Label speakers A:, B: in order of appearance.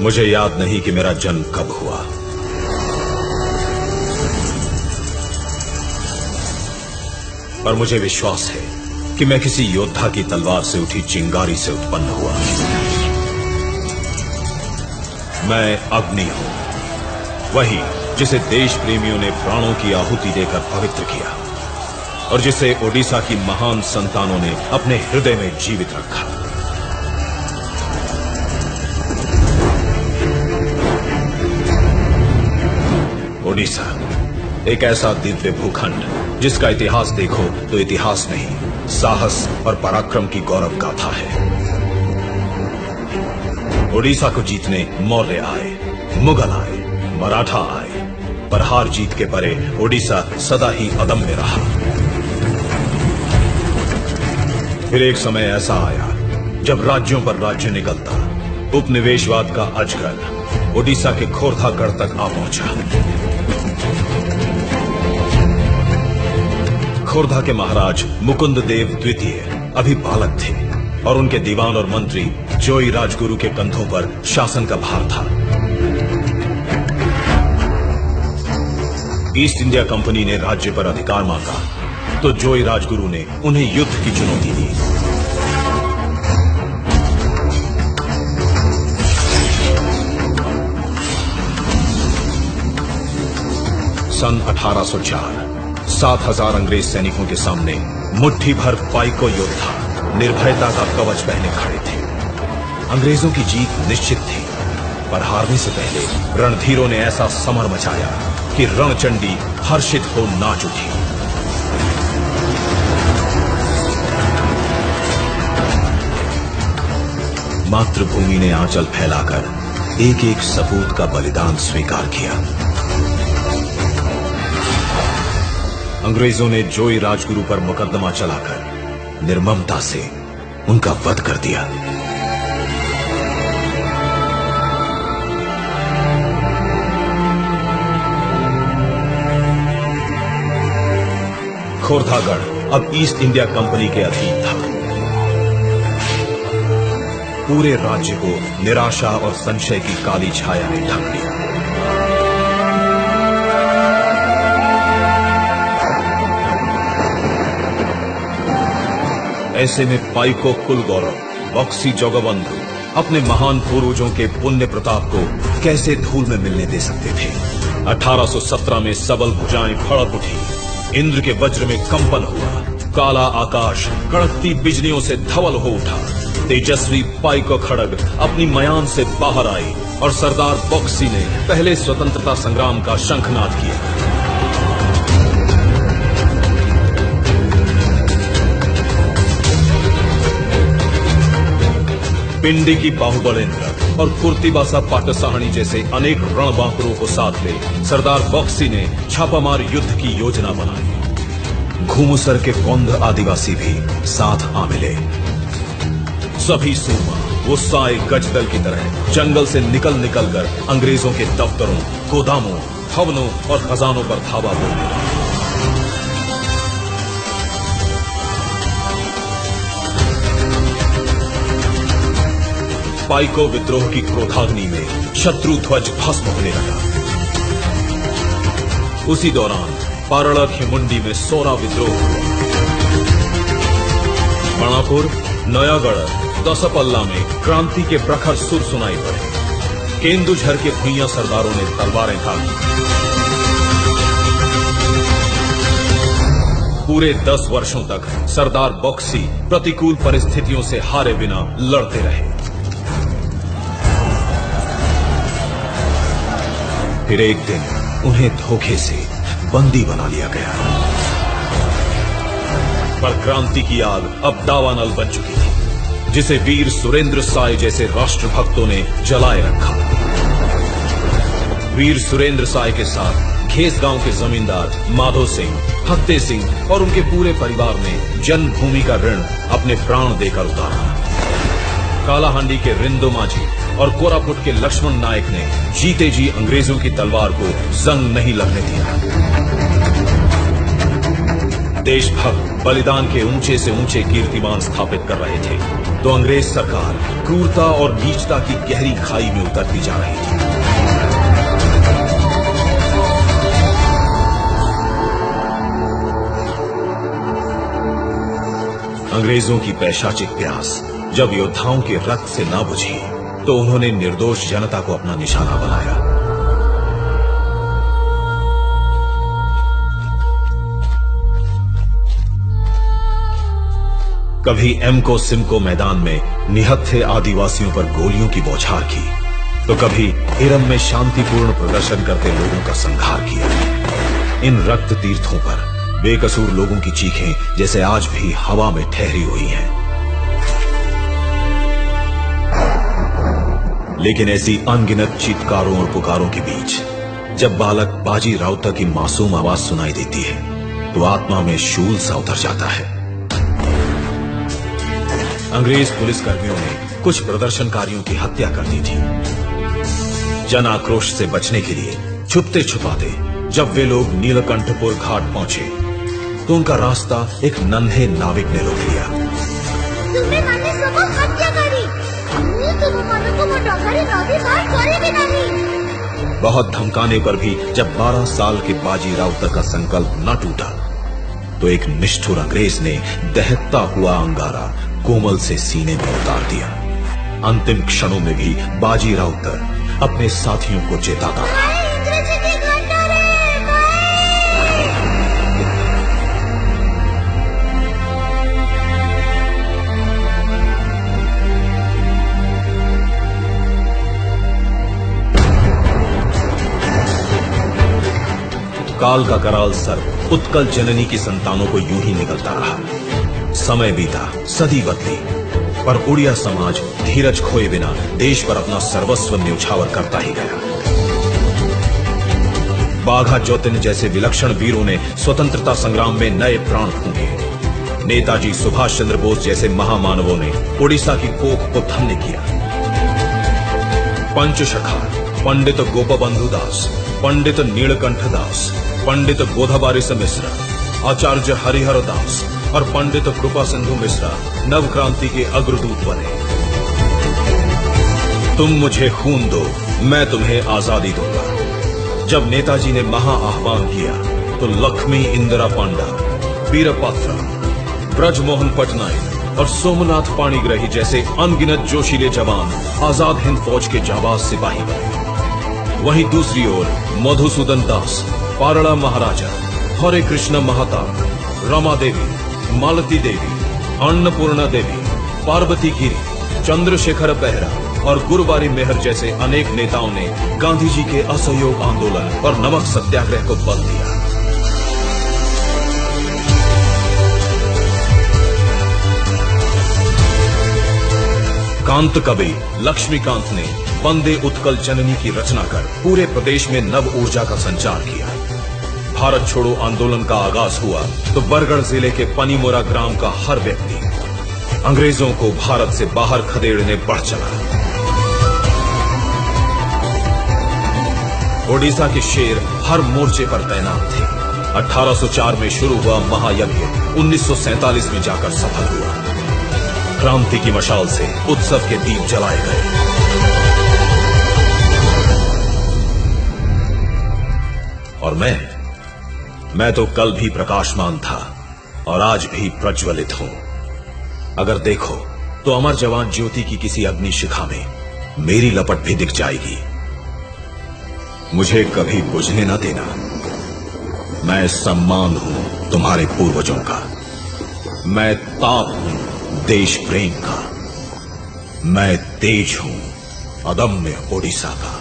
A: मुझे याद नहीं कि मेरा जन्म कब हुआ, पर मुझे विश्वास है कि मैं किसी योद्धा की तलवार से उठी चिंगारी से उत्पन्न हुआ। मैं अग्नि हूं, वही जिसे देश प्रेमियों ने प्राणों की आहुति देकर पवित्र किया और जिसे ओडिशा की महान संतानों ने अपने हृदय में जीवित रखा। ओडिशा एक ऐसा दिव्य भूखंड जिसका इतिहास देखो तो इतिहास नहीं, साहस और पराक्रम की गौरव गाथा है। ओडिशा को जीतने मौर्य आए, मुगल आए, मराठा आए, पर हार जीत के परे ओडिशा सदा ही अदम्य रहा। फिर एक समय ऐसा आया जब राज्यों पर राज्य निकलता, उपनिवेशवाद का अजगर ओडिशा के खोरधागढ़ तक आ पहुंचा। खोरधा के महाराज मुकुंद देव द्वितीय अभी बालक थे और उनके दीवान और मंत्री जोई राजगुरु के कंधों पर शासन का भार था। ईस्ट इंडिया कंपनी ने राज्य पर अधिकार मांगा तो जोई राजगुरु ने उन्हें युद्ध की चुनौती दी। सन 1804 7,000 अंग्रेज सैनिकों के सामने मुट्ठी भर पाइको योद्धा निर्भयता का कवच पहने खड़े थे। अंग्रेजों की जीत निश्चित थी, पर हारने से पहले रणधीरों ने ऐसा समर मचाया कि रणचंडी हर्षित हो नाच उठी। मातृभूमि ने आंचल फैलाकर एक एक सपूत का बलिदान स्वीकार किया। अंग्रेजों ने जोई राजगुरु पर मुकदमा चलाकर निर्ममता से उनका वध कर दिया। खोरधागढ़ अब ईस्ट इंडिया कंपनी के अधीन था। पूरे राज्य को निराशा और संशय की काली छाया ने ढक लिया। ऐसे में पाइको कुल गौरव बक्सी जगबंधु अपने महान पूर्वजों के पुण्य प्रताप को कैसे धूल में मिलने दे सकते थे। 1817 में सबल भुजाएं फड़क उठी, इंद्र के वज्र में कंपन हुआ, काला आकाश कड़कती बिजलियों से धवल हो उठा। तेजस्वी पाइको खड़ग अपनी मयान से बाहर आई और सरदार बक्सी ने पहले स्वतंत्रता संग्राम का शंखनाद किया। पिंडी की बाहुबलेंद्र और कुर्तिबासा पाटसाहनी जैसे अनेक रणबांकुरों को साथ ले सरदार बक्सी ने छापामार युद्ध की योजना बनाई। घूमसर के कौंध आदिवासी भी साथ आ मिले। सभी सूरमा वो साए गजदल की तरह जंगल से निकल कर अंग्रेजों के दफ्तरों, गोदामों, भवनों और खजानों पर धावा बोले। पाइको विद्रोह की क्रोधाग्नि में शत्रु ध्वज भस्म होने लगा। उसी दौरान पारड़क हिमुंडी में सोरा विद्रोह हुआ। मणापुर, नयागढ़, दसपल्ला में क्रांति के प्रखर सुर सुनाई पड़े। केंदुझर के भुइयां सरदारों ने तलवारें तानी। पूरे 10 वर्षों तक सरदार बक्सी प्रतिकूल परिस्थितियों से हारे बिना लड़ते रहे। फिर एक दिन उन्हें धोखे से बंदी बना लिया गया। पर क्रांति की आग अब दावानल बन चुकी थी, जिसे वीर सुरेंद्र साय जैसे राष्ट्रभक्तों ने जलाए रखा। वीर सुरेंद्र साय के साथ खेस गांव के जमींदार माधो सिंह, फत्ते सिंह और उनके पूरे परिवार ने जन्मभूमि का ऋण अपने प्राण देकर उतारा। कालाहांडी के रिंदो माझी और कोरापुट के लक्ष्मण नायक ने जीते जी अंग्रेजों की तलवार को जंग नहीं लगने दिया। देशभक्त बलिदान के ऊंचे से ऊंचे कीर्तिमान स्थापित कर रहे थे। तो अंग्रेज सरकार क्रूरता और नीचता की गहरी खाई में उतरती जा रही थी। अंग्रेजों की पैशाचिक प्यास जब योद्धाओं के रक्त से ना बुझी तो उन्होंने निर्दोष जनता को अपना निशाना बनाया। कभी एमको सिमको मैदान में निहत्थे आदिवासियों पर गोलियों की बौछार की, तो कभी इरम में शांतिपूर्ण प्रदर्शन करते लोगों का संहार किया। इन रक्त तीर्थों पर बेकसूर लोगों की चीखें जैसे आज भी हवा में ठहरी हुई हैं। लेकिन ऐसी अनगिनत चीत्कारों और पुकारों के बीच जब बालक बाजी राउतर की मासूम आवाज सुनाई देती है तो आत्मा में शूल सा उतर जाता है। अंग्रेज पुलिसकर्मियों ने कुछ प्रदर्शनकारियों की हत्या कर दी थी। जन आक्रोश से बचने के लिए छुपते छुपाते जब वे लोग नीलकंठपुर घाट पहुंचे तो उनका रास्ता एक नन्हे नाविक ने रोक लिया।
B: तुमने माने सबको हत्या करी,
A: बहुत धमकाने पर भी जब 12 साल के बाजी राउतर का संकल्प न टूटा तो एक निष्ठुर अंग्रेज ने दहकता हुआ अंगारा कोमल से सीने में उतार दिया। अंतिम क्षणों में भी बाजी राउतर अपने साथियों को चेताता रहा। काल का कराल सर्प उत्कल जननी की संतानों को यूं ही निकलता रहा। समय बीता, सदी बदली, पर उड़िया समाज धीरज खोए बिना देश पर अपना सर्वस्व न्यौछावर करता ही गया। बाघा ज्योतिन जैसे विलक्षण वीरों ने स्वतंत्रता संग्राम में नए प्राण फूंके। नेताजी सुभाष चंद्र बोस जैसे महामानवों ने उड़ीसा की कोख को धन्य किया। पंचशखा पंडित गोपबंधु दास, पंडित नीलकंठ दास, पंडित गोधाबारिस मिश्रा, आचार्य हरिहर दास और पंडित कृपा सिंधु मिश्रा नवक्रांति के अग्रदूत बने। तुम मुझे खून दो, मैं तुम्हें आजादी दूंगा। जब नेताजी ने महा आह्वान किया तो लक्ष्मी इंदिरा पांडा, वीरपात्रा, ब्रजमोहन पटनायक और सोमनाथ पाणिग्राही जैसे अनगिनत जोशीले जवान आजाद हिंद फौज के जाबाज सिपाही बने। वहीं दूसरी ओर मधुसूदन दास, पारड़ा महाराजा, हरे कृष्ण महाताब, रमा देवी, मालती देवी, अन्नपूर्णा देवी, पार्वती गिरी, चंद्रशेखर बेहरा और गुरुवारी मेहर जैसे अनेक नेताओं ने गांधी जी के असहयोग आंदोलन और नमक सत्याग्रह को बल दिया। कांत कवि लक्ष्मीकांत ने वंदे उत्कल जननी की रचना कर पूरे प्रदेश में नव ऊर्जा का संचार किया। भारत छोड़ो आंदोलन का आगाज हुआ तो बरगढ़ जिले के पनीमोरा ग्राम का हर व्यक्ति अंग्रेजों को भारत से बाहर खदेड़ने बढ़ चला। ओडिशा के शेर हर मोर्चे पर तैनात थे। 1804 में शुरू हुआ महायज्ञ 1947 में जाकर सफल हुआ। क्रांति की मशाल से उत्सव के दीप जलाए गए। और मैं तो कल भी प्रकाशमान था और आज भी प्रज्वलित हूं। अगर देखो तो अमर जवान ज्योति की किसी अग्नि शिखा में मेरी लपट भी दिख जाएगी। मुझे कभी बुझने न देना। मैं सम्मान हूं तुम्हारे पूर्वजों का। मैं ताप हूं देश प्रेम का। मैं तेज हूं अदम्य ओडिशा का।